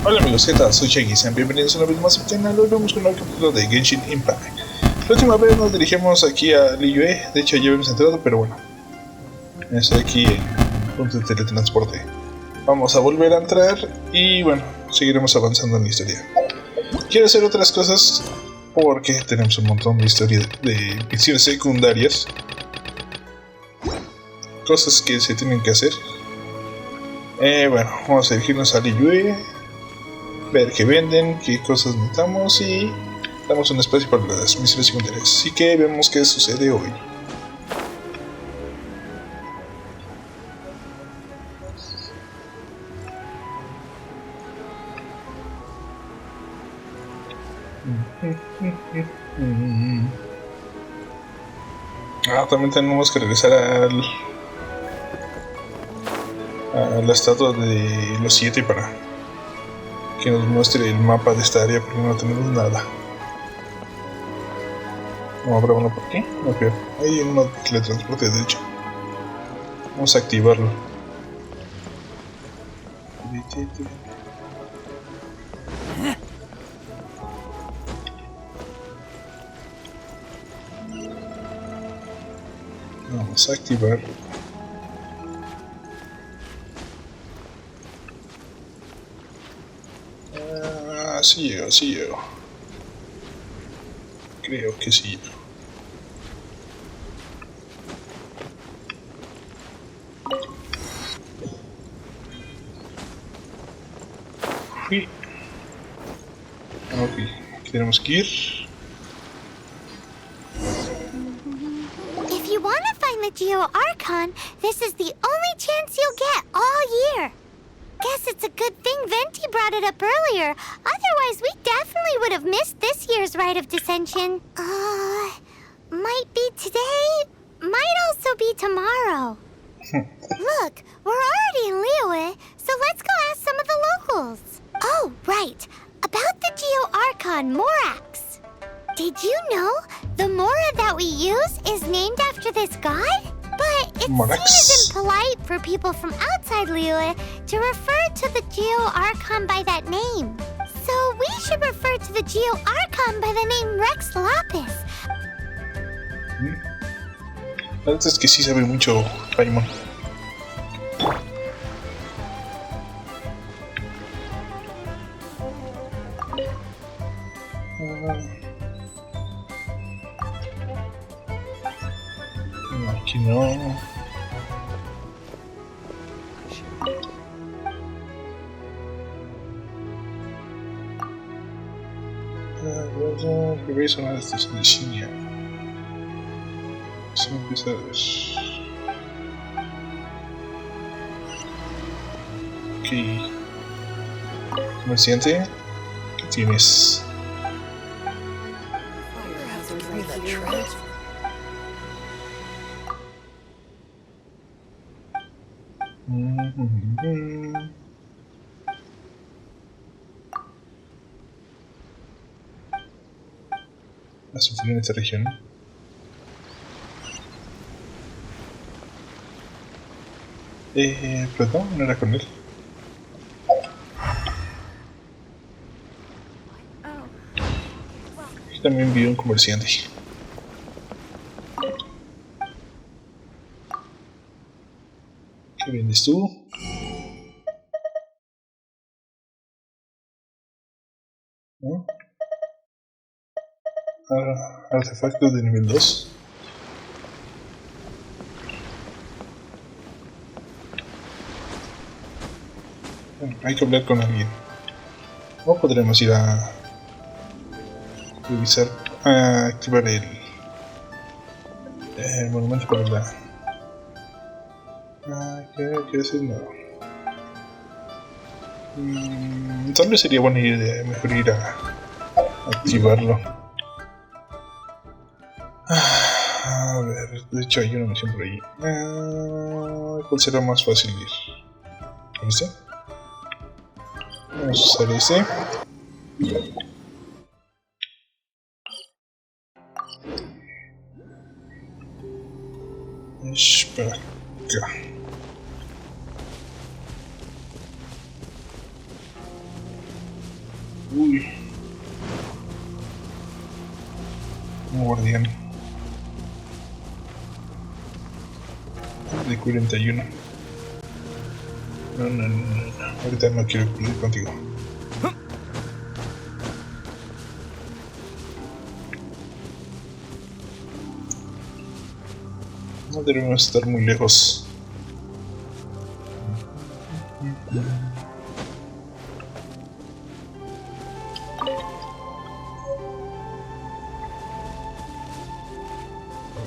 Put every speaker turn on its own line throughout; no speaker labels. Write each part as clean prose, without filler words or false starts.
Hola amigos, ¿qué tal? Soy Shaggy, sean bienvenidos una vez más al canal. Hoy vamos con un nuevo capítulo de Genshin Impact. La última vez nos dirigimos aquí a Liyue, de hecho ya habíamos entrado, pero bueno, estoy aquí en punto de teletransporte. Vamos a volver a entrar y bueno, seguiremos avanzando en la historia. Quiero hacer otras cosas porque tenemos un montón de historia de misiones secundarias, cosas que se tienen que hacer. Bueno, vamos a dirigirnos a Liyue, ver qué venden, qué cosas necesitamos y damos un espacio para las misiones secundarias. Así que vemos qué sucede hoy. También tenemos que regresar a la estatua de los 7 para que nos muestre el mapa de esta área, porque no tenemos nada. ¿No habrá uno por aquí? No creo. Hay uno de teletransporte, de hecho. Vamos a activarlo. Vamos a activar. Sí llego. Creo que sí llego. Fui. Ok, aquí tenemos que ir.
If you want to find the Geo-Archon, this is the only chance you'll get all year. Guess it's a good thing Venti brought it up earlier. Otherwise, we definitely would have missed this year's Rite of Dissension. Might be today, might also be tomorrow. Look, we're already in Liyue, so let's go ask some of the locals. Oh, right. About the Geo-Archon Morax. Did you know the Mora that we use is named after this god? But it seems impolite for people from outside Liyue to refer to the Geo-Archon by that name. So we should refer to the Geo-Archon by the name Rex Lapis.
La verdad es que sí sabe mucho Paimon. Aquí no. Regresa a la estación de Shinya. Se empieza a ver. Ok. Comerciante, ¿qué tienes? A sufrir en esta región. Perdón, no era con él. Aquí también vi un comerciante. ¿Qué vendes tú? ¿No? Artefactos de nivel 2. Bueno, hay que hablar con alguien. O podremos ir a revisar, a activar el monumento para la... ¿Qué haces? No. Tal vez sería buena idea mejor ir a activarlo. A ver, de hecho hay una misión por ahí. ¿Cuál será más fácil de ir? ¿Con este? Vamos a usar ese. Espera acá. Uy. Un guardián. De 41. No. Ahorita no quiero ir contigo. No debemos estar muy lejos.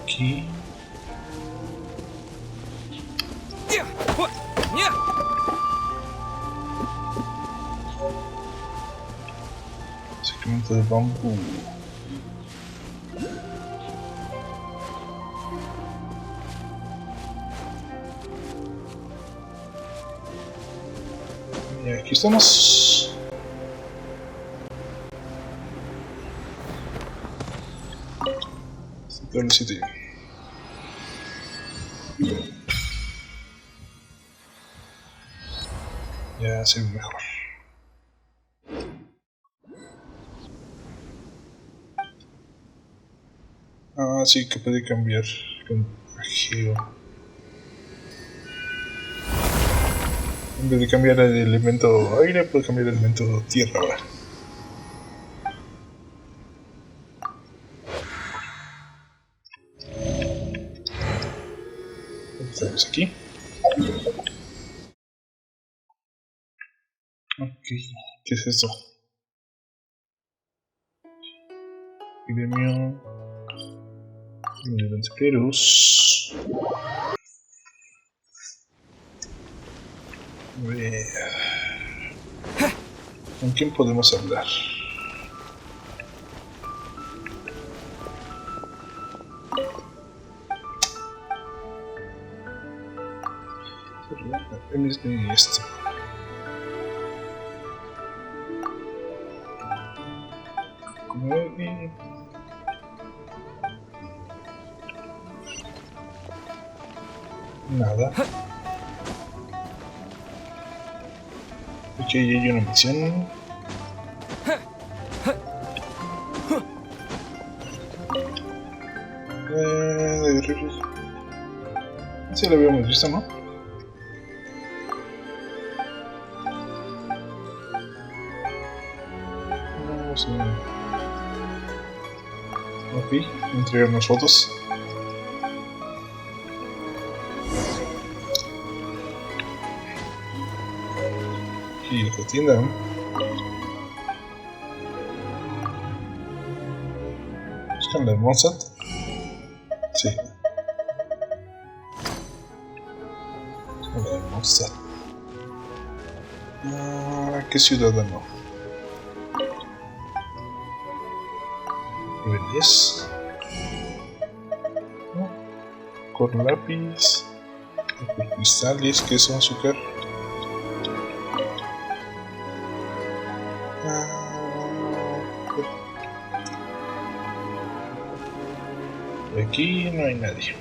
Aquí. Segmento de bambú. Y aquí estamos. Todo el sitio. Ya se ve mejor. Ah, sí que puede cambiar con geo. En vez de cambiar el elemento aire, puede cambiar el elemento tierra ahora. Estamos aquí. Ok, ¿qué es esto? Epidemia. Virus. A ver. ¿Con quién podemos hablar? Esto. Nada. Ok, hay una misión. Sí la habíamos visto, ¿no? Vamos a... Ok, entregarnos fotos. Aquí la tienda, ¿no? ¿Buscan la de Mozart? Sí. Buscan la de Mozart. ¿Qué ciudadano? Nivel 10. Con lápiz. Con cristales, que son azúcar. Aquí no hay nadie.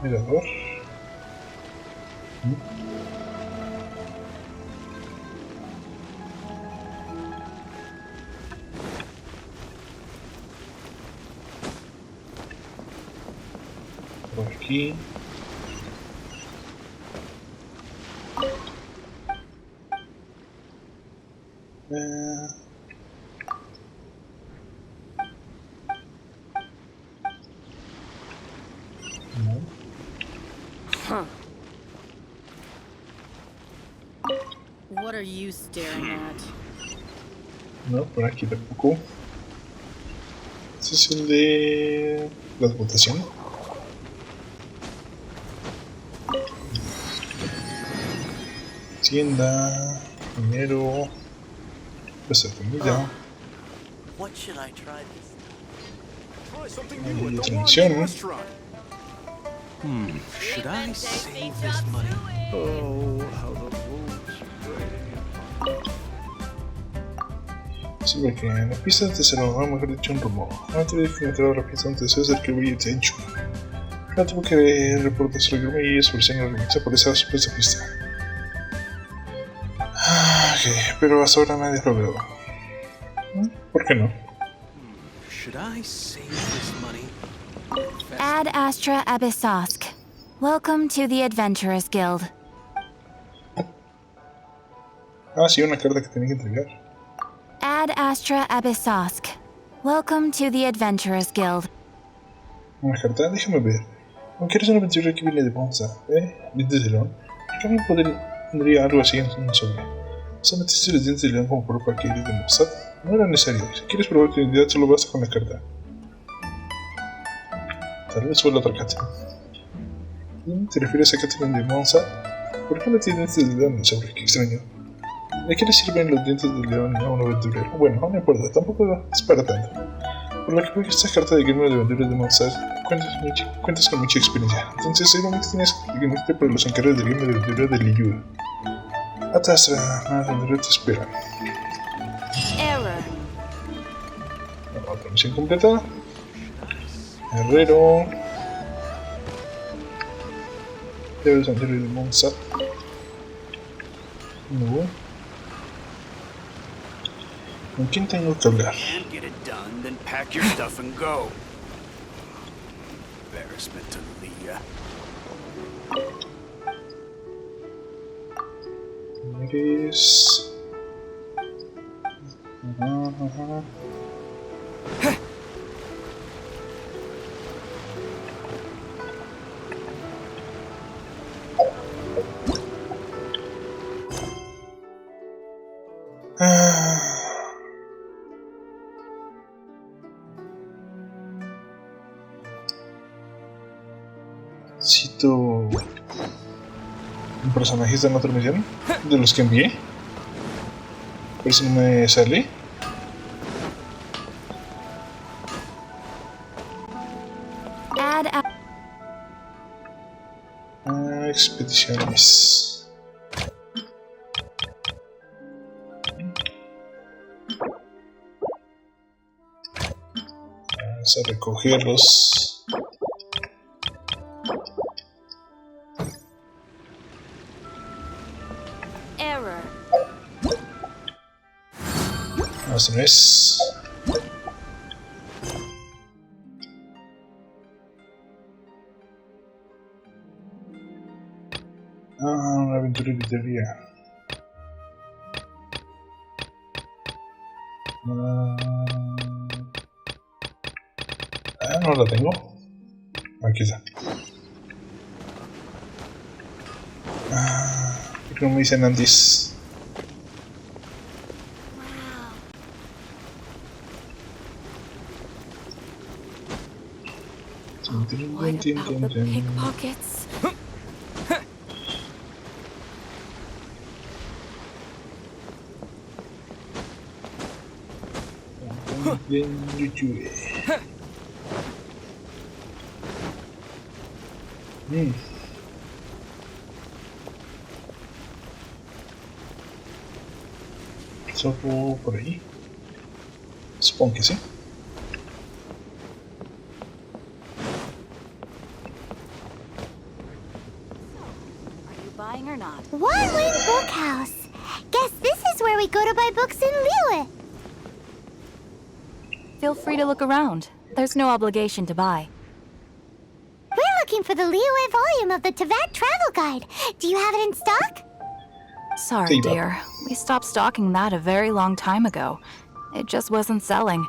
Mirador. Por aquí.
What are you staring at?
No, por aquí tampoco. Este es el de las votaciones. Tienda, dinero, pues de comida.
What should I try this?
Try something
Hay
new at the
televisión.
Warren restaurant.
Should I save this money?
Oh, how the wolves bray.
Sí, porque en la pista antes se lo mejor dicho un rumor. Antes de que me entrara la pista antes de hacer que voy a hecho. No tuvo que reportar su reclamo y es por si no organiza por esa supuesta pista. Ok, pero hasta ahora nadie lo logró. ¿Por qué no?
Should I save this money?
Ad Astra Abyssosk. Welcome to the Adventurers Guild.
Sí, una carta que tenía que entregar.
Ad Astra Abyssosk. Welcome to the Adventurers Guild.
Una carta, déjame ver. Aunque eres una aventurera que viene de Monza, dientes de león. También pondría algo así en un sobre. ¿Se metiste los dientes de león como prueba que eres de Monza? No era necesario. Si quieres probar tu identidad, solo basta con la carta. Tal vez fue la otra Catherine. ¿Te refieres a Catherine de Monza? ¿Por qué metí dientes de león en el sobre? Qué extraño. ¿De qué le sirven los dientes de león a un aventurero? Bueno, no me importa, tampoco es para tanto. Por lo que veo que esta carta de gremio de aventuras de Monza cuentas con mucha experiencia. Entonces seguramente tienes que unirte para los encargos del gremio de aventuras de Liyue. Atastra, más aventuras te esperan.
Error.
Otra misión completa. Herrero. Debes anterior de Monza. No. ¿Con quién tengo que hablar?
Can't get it done, then pack your stuff and go. Embarrassment to Liyue.
Eres... Cito un personaje en otra misión de los que envié. A ver si no me sale. Expediciones. Vamos a recogerlos.
Error.
No, este no es. Una aventura de teoría. No la tengo. Aquí está. ¿Por qué no me dicen antes?
What about the pickpockets?
Liyue. ¿Solo por ahí? Supongo que sí.
Are you buying or not?
One Wing Bookhouse. Guess this is where we go to buy books in Liyue.
Feel free to look around. There's no obligation to buy.
We're looking for the Liyue volume of the Teyvat Travel Guide. Do you have it in stock?
Sorry,
Teyvat.
dear. We stopped stocking that a very long time ago. It just wasn't selling.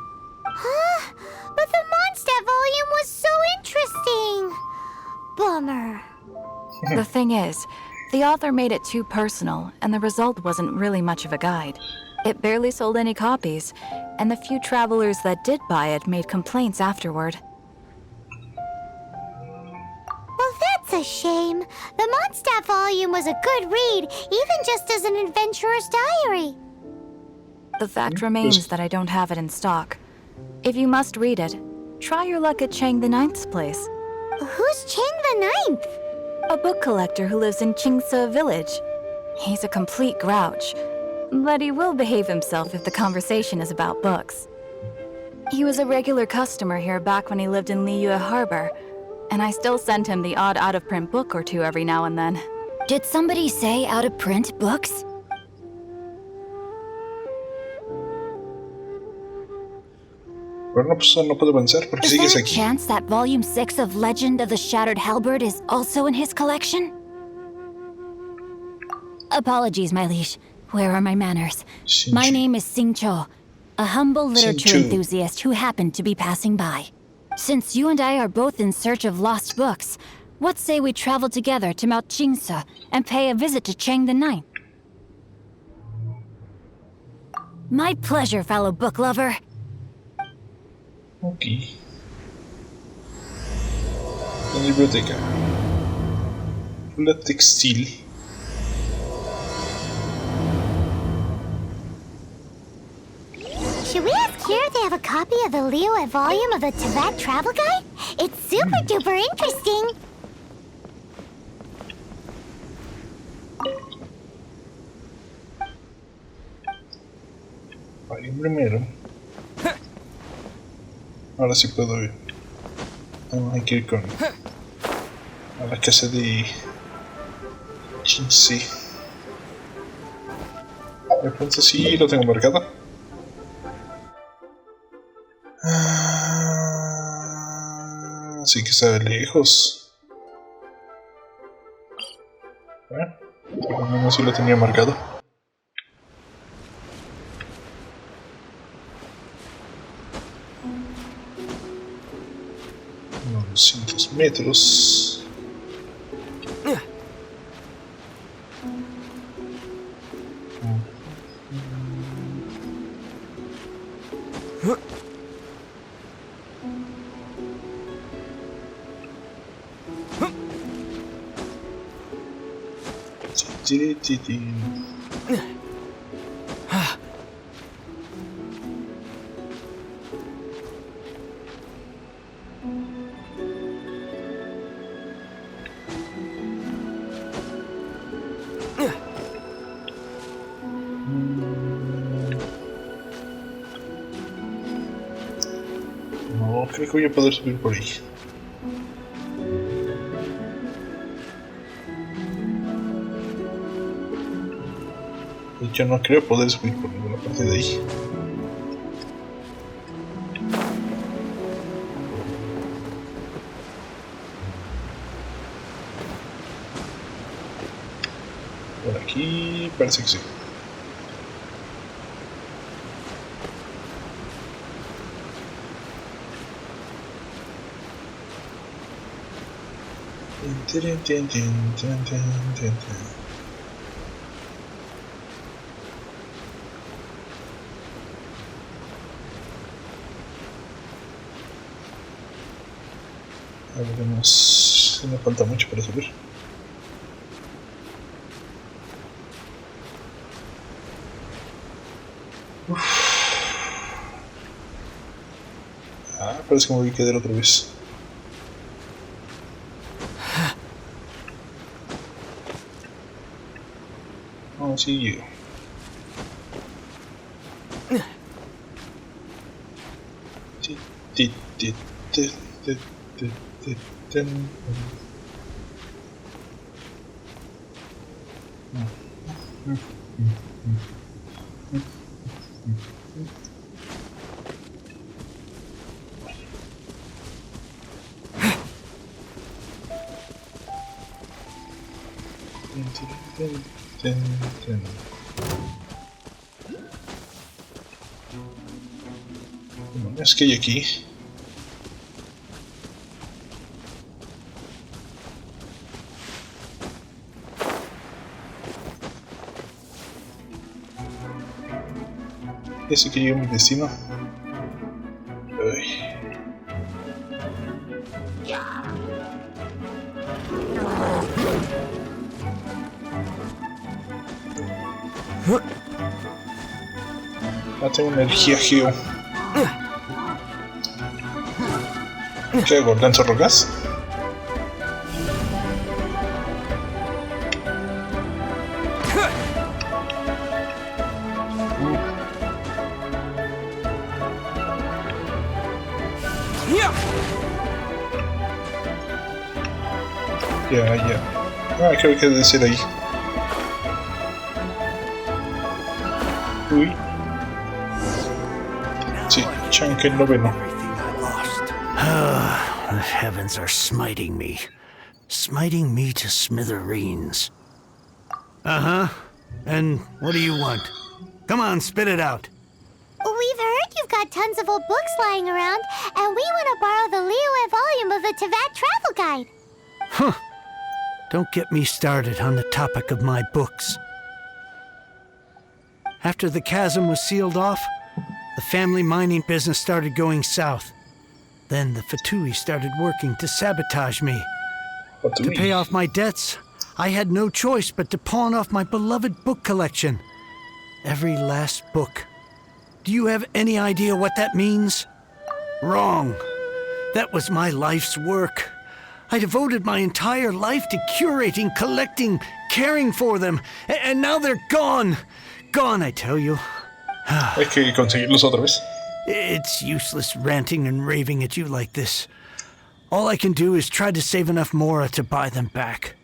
Huh? But the Mondstadt volume was so interesting. Bummer.
The thing is, the author made it too personal, and the result wasn't really much of a guide. It barely sold any copies, and the few travelers that did buy it made complaints afterward.
Well, that's a shame. The Mondstadt volume was a good read, even just as an adventurer's diary.
The fact remains that I don't have it in stock. If you must read it, try your luck at Chang the Ninth's place.
Who's Chang the Ninth?
A book collector who lives in Qingse village. He's a complete grouch, but he will behave himself if the conversation is about books. He was a regular customer here back when he lived in Liyue Harbor, and I still send him the odd out-of-print book or two every now and then.
Did somebody say out-of-print books?
Pero no, pues no puedo avanzar porque
Is
sigues
there a
aquí.
chance that Volume 6 of Legend of the Shattered Halberd is also in his collection? Apologies, my liege. Where are my manners?
Xingqiu.
My name is Sing Cho, a humble literature
Xingqiu.
enthusiast who happened to be passing by. Since you and I are both in search of lost books, what say we travel together to Mount Jingsa and pay a visit to Cheng the Ninth? My pleasure, fellow book lover.
Ok. La biblioteca. La textil.
Should we ask here if they have a copy of the Liyue volume of the Tibet Travel Guide? It's super duper interesting.
Vale, primero. Ahora sí puedo ir. Hay que ir con a la casa de Chinse. De pronto sí lo tengo marcado. Sí que está lejos. Bueno, por lo menos sí lo tenía marcado. Unos 200 metros. No, creo que voy a poder subir por ahí. Yo no creo poder subir por ninguna parte de ahí. Por aquí parece que sí. A ver, no me falta mucho para subir. Parece que me voy a quedar otra vez. Oh, sí llego. Es que hay aquí. Ya sé que llegué a mi destino. Ay. Tengo energía geo. ¿Qué hago? ¿Lanzo rocas? Ya. Ah, creo que debe ser ahí. Uy. Sí, Chunk el noveno.
Everything I lost. The heavens are smiting me. Smiting me to smithereens. Uh-huh. And what do you want? Come on, spit it out.
We've heard you've got tons of old books lying around, and we want to borrow the Liyue volume of the Teyvat Travel Guide.
Huh. Don't get me started on the topic of my books. After the chasm was sealed off, the family mining business started going south. Then the Fatui started working to sabotage me. To pay off my debts, I had no choice but to pawn off my beloved book collection. Every last book. Do you have any idea what that means? Wrong. That was my life's work. I devoted my entire life to curating, collecting, caring for them. And now they're gone. Gone, I tell you.
Hay que conseguirlos otra vez.
It's useless ranting and raving at you like this. All I can do is try to save enough Mora to buy them back.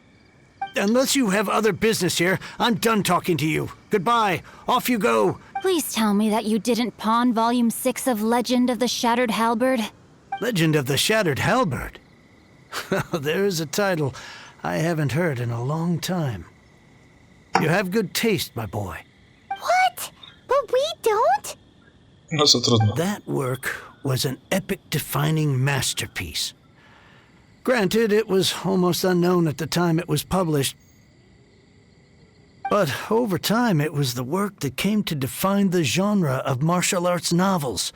Unless you have other business here, I'm done talking to you. Goodbye. Off you go.
Please tell me that you didn't pawn Volume 6 of Legend of the Shattered Halberd.
Legend of the Shattered Halberd. There's a title I haven't heard in a long time. You have good taste, my boy.
What? But we don't?
Nosotros no.
That work was an epic-defining masterpiece. Granted, it was almost unknown at the time it was published. But over time, it was the work that came to define the genre of martial arts novels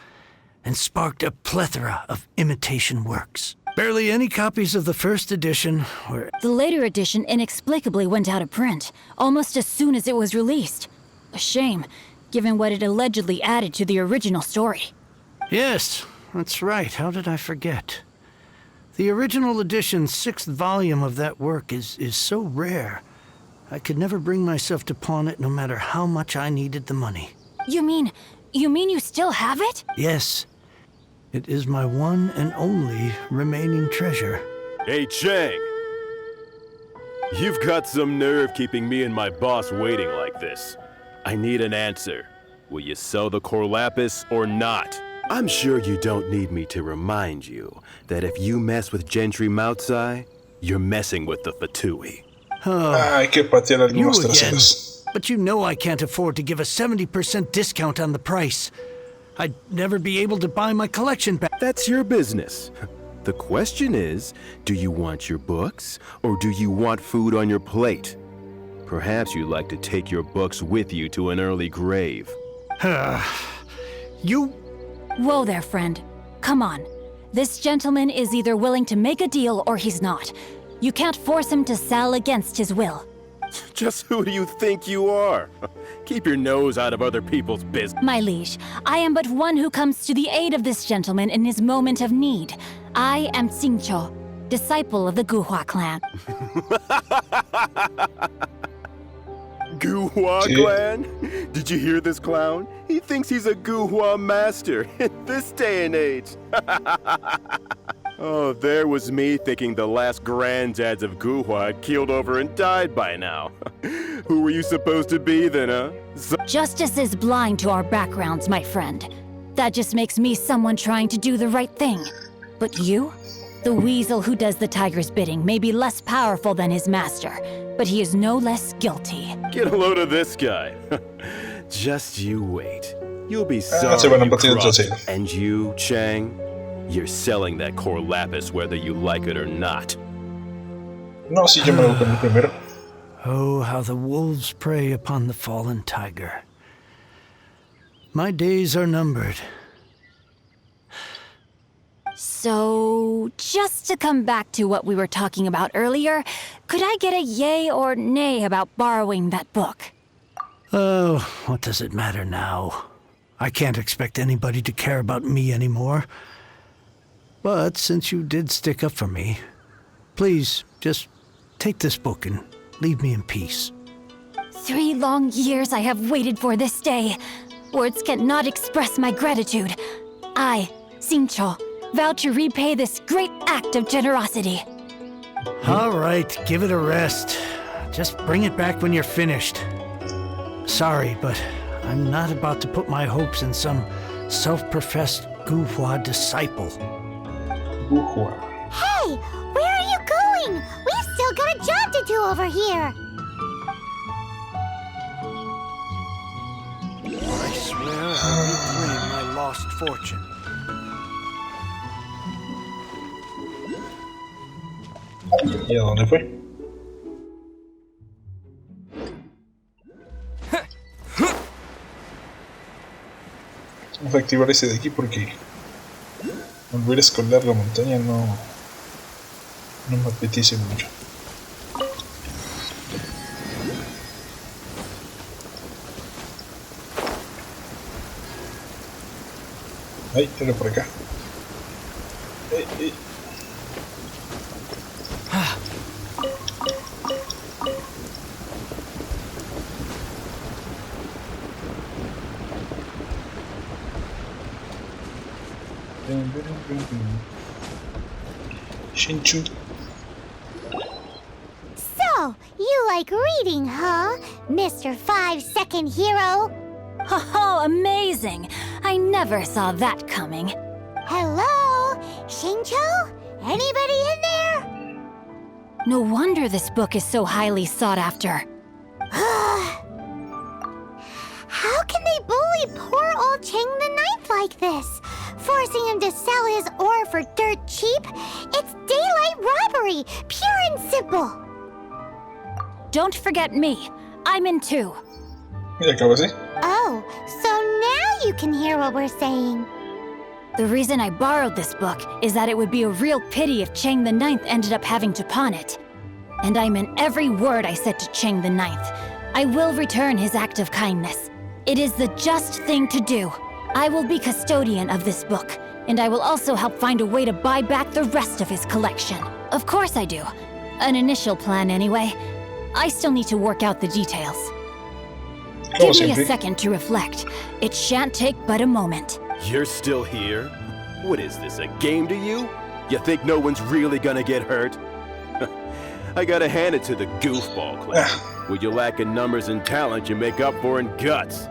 and sparked a plethora of imitation works. Barely any copies of the first edition were...
The later edition inexplicably went out of print, almost as soon as it was released. A shame, given what it allegedly added to the original story.
Yes, that's right. How did I forget? The original edition's 6th volume of that work is so rare. I could never bring myself to pawn it no matter how much I needed the money.
You mean you still have it?
Yes. It is my one and only remaining treasure.
Hey, Chang! You've got some nerve keeping me and my boss waiting like this. I need an answer. Will you sell the core lapis or not? I'm sure you don't need me to remind you that if you mess with Gentry Moutsai, you're messing with the Fatui.
Hay que patear
You
algunos
again.
traseros.
But you know I can't afford to give a 70% discount on the price. I'd never be able to buy my collection back.
That's your business. The question is, do you want your books, or do you want food on your plate? Perhaps you'd like to take your books with you to an early grave.
You...
Whoa there, friend. Come on. This gentleman is either willing to make a deal or he's not. You can't force him to sell against his will.
Just who do you think you are? Keep your nose out of other people's business.
My liege, I am but one who comes to the aid of this gentleman in his moment of need. I am Xingqiu, disciple of the Guhua clan.
Guhua clan? Did you hear this clown? He thinks he's a Guhua master in this day and age. Oh, there was me thinking the last granddads of Guhua had keeled over and died by now. Who were you supposed to be then, huh?
Justice is blind to our backgrounds, my friend. That just makes me someone trying to do the right thing. But you? The weasel who does the tiger's bidding may be less powerful than his master, but he is no less guilty.
Get a load of this guy. Just you wait. You'll be
se
sorry
van a
you
partir el
crossed.
trasero.
And you, Chang, you're selling that core lapis whether you like it or not.
No, sí, yo me voy con el primero.
Oh, how the wolves prey upon the fallen tiger. My days are numbered.
So, just to come back to what we were talking about earlier, could I get a yay or nay about borrowing that book?
Oh, what does it matter now? I can't expect anybody to care about me anymore. But since you did stick up for me, please, just take this book and leave me in peace.
3 long years I have waited for this day. Words cannot express my gratitude. I, Xingqiu, vow to repay this great act of generosity.
All right, give it a rest. Just bring it back when you're finished. Sorry, but I'm not about to put my hopes in some self-professed Guhua disciple.
Guhua.
Hey, where are you going? We've still got a job to do over here.
I swear I'll reclaim my lost fortune.
¿Y a dónde fue? Vamos a activar ese de aquí porque volver a escalar la montaña no me apetece mucho. Ay, era por acá. Shinchu.
So, you like reading, huh, Mr. 5-second hero?
Oh, amazing! I never saw that coming.
Hello? Shincho? Anybody in there?
No wonder this book is so highly sought after.
How can they bully poor old Chang the Ninth like this? Forcing him to sell his ore for dirt cheap? It's daylight robbery, pure and simple.
Don't forget me. I'm in too.
Mira, acabo así.
Oh, so now you can hear what we're saying.
The reason I borrowed this book is that it would be a real pity if Chang the Ninth ended up having to pawn it. And I meant every word I said to Chang the Ninth. I will return his act of kindness. It is the just thing to do. I will be custodian of this book, and I will also help find a way to buy back the rest of his collection. Of course I do. An initial plan anyway. I still need to work out the details. Give me a second to reflect. It shan't take but a moment.
You're still here? What is this, a game to you? You think no one's really gonna get hurt? I gotta hand it to the goofball clan. What you lack in numbers and talent, you make up for in guts.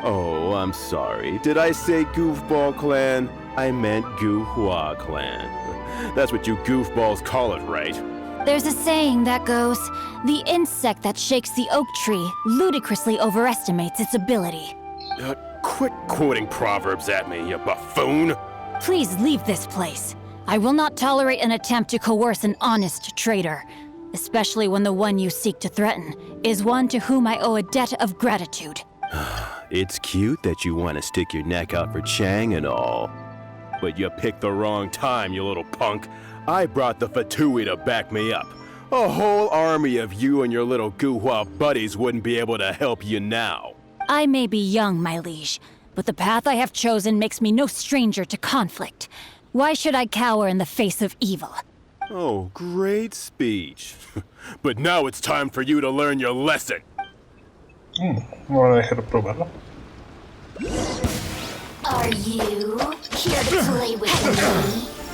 Oh, I'm sorry. Did I say goofball clan? I meant Guhua clan. That's what you goofballs call it, right?
There's a saying that goes, the insect that shakes the oak tree ludicrously overestimates its ability.
Quit quoting proverbs at me, you buffoon!
Please leave this place. I will not tolerate an attempt to coerce an honest trader, especially when the one you seek to threaten is one to whom I owe a debt of gratitude.
It's cute that you want to stick your neck out for Chang and all. But you picked the wrong time, you little punk. I brought the Fatui to back me up. A whole army of you and your little Guhua buddies wouldn't be able to help you now.
I may be young, my liege, but the path I have chosen makes me no stranger to conflict. Why should I cower in the face of evil?
Oh, great speech. But now it's time for you to learn your lesson.
Voy a dejar probarlo.
Are you here to play with me?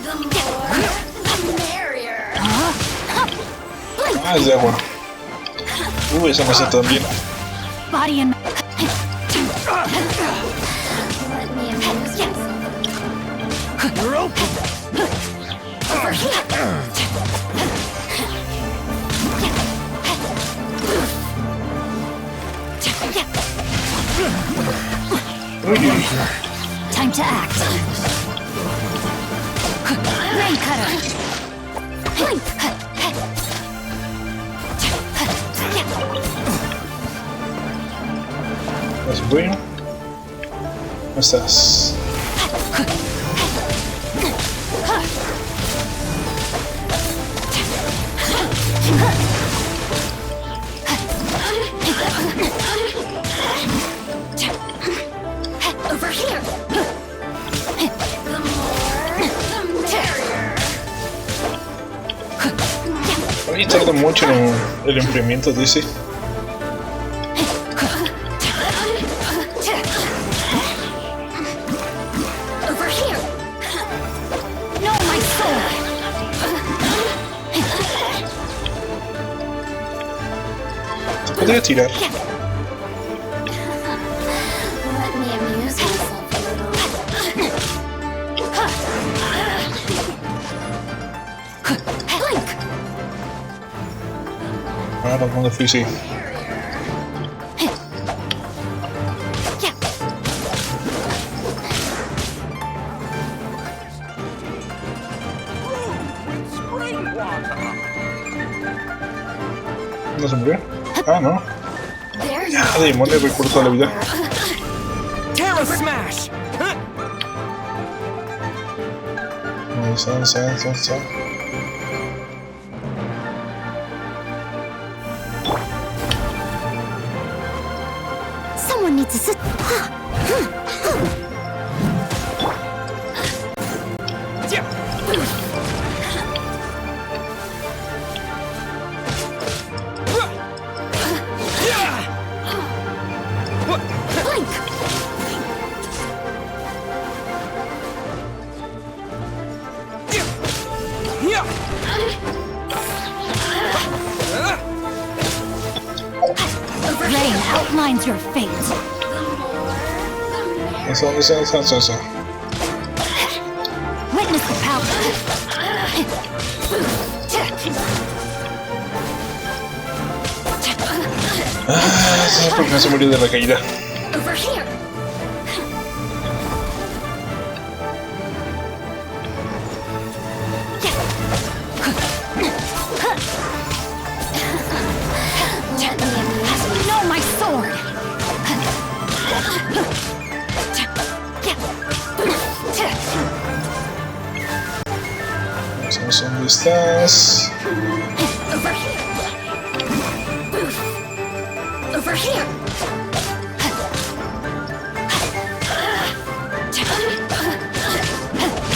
The more, the merrier.
Ah, es de agua. Esa me hace tan bien.
Body and...
Let me amuse you.
You're open.
Over here.
Time to act. Rain cutter.
¿Estás bueno? ¿Cómo estás?
Over here. The more, the merrier.
Oye, tarda mucho el enfriamiento, dice.
Over here. No, my soul.
Podría tirar.
Let me amuse myself a little.
Ahora, ¿dónde fui? Sí. ¿No se murió? Ah, no. Ya, demonios, recuerdo toda la vida.
Someone needs to sit.
Rain outlines your fate.
Eso.
Witness the power.
Ah, porque no se murió de la caída.
Over here.
No, my sword.
¿Dónde estás?
Over here. Over here.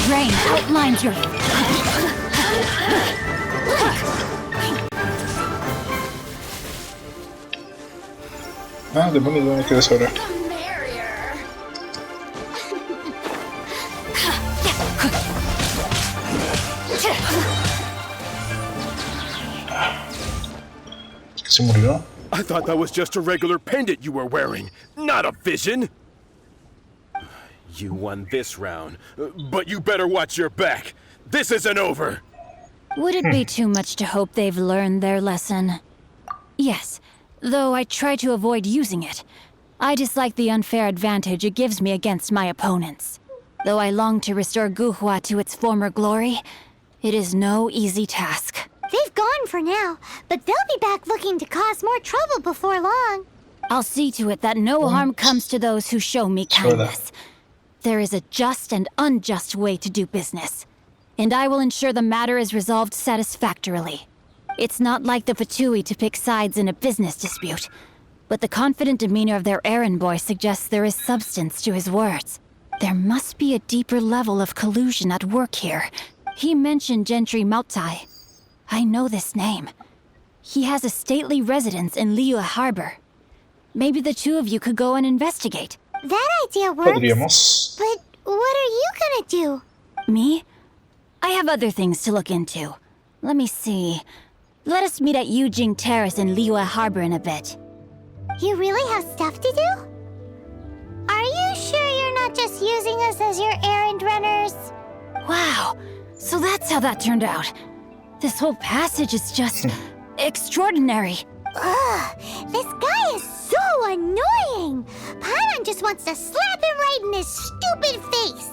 Rain outlines your.
Ah, demonios, ¿dónde quedas ahora? ¿Se murió?
I thought that was just a regular pendant you were wearing, not a vision. You won this round, but you better watch your back. This isn't over.
Would it be too much to hope they've learned their lesson? Yes, though I try to avoid using it. I dislike the unfair advantage it gives me against my opponents. Though I long to restore Guhua to its former glory, it is no easy task.
They've gone for now, but they'll be back looking to cause more trouble before long.
I'll see to it that no harm comes to those who show me kindness. There is a just and unjust way to do business, and I will ensure the matter is resolved satisfactorily. It's not like the Fatui to pick sides in a business dispute, but the confident demeanor of their errand boy suggests there is substance to his words. There must be a deeper level of collusion at work here. He mentioned Gentry Mautai. I know this name. He has a stately residence in Liyue Harbor. Maybe the two of you could go and investigate.
That idea works.
Podríamos.
But what are you gonna do?
Me? I have other things to look into. Let me see. Let us meet at Yujing Terrace in Liyue Harbor in a bit.
You really have stuff to do? Are you sure you're not just using us as your errand runners?
Wow, so that's how that turned out. This whole passage is just extraordinary.
Ugh, this guy is so annoying! Paimon just wants to slap him right in his stupid face!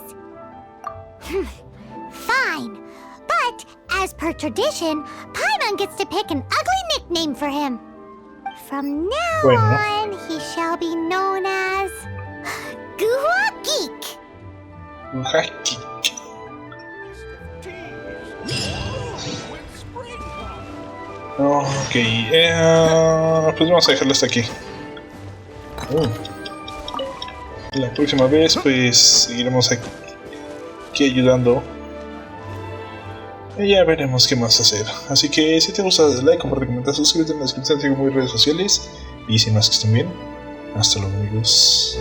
Fine, but as per tradition, Paimon gets to pick an ugly nickname for him. From now on, he shall be known as Guhua Geek.
Ok, pues vamos a dejarlo hasta aquí. La próxima vez pues seguiremos aquí ayudando y ya veremos qué más hacer. Así que si te gusta, dale like, comparte, comenta, suscríbete, en la descripción tengo mis redes sociales y sin más que estén bien, hasta luego amigos.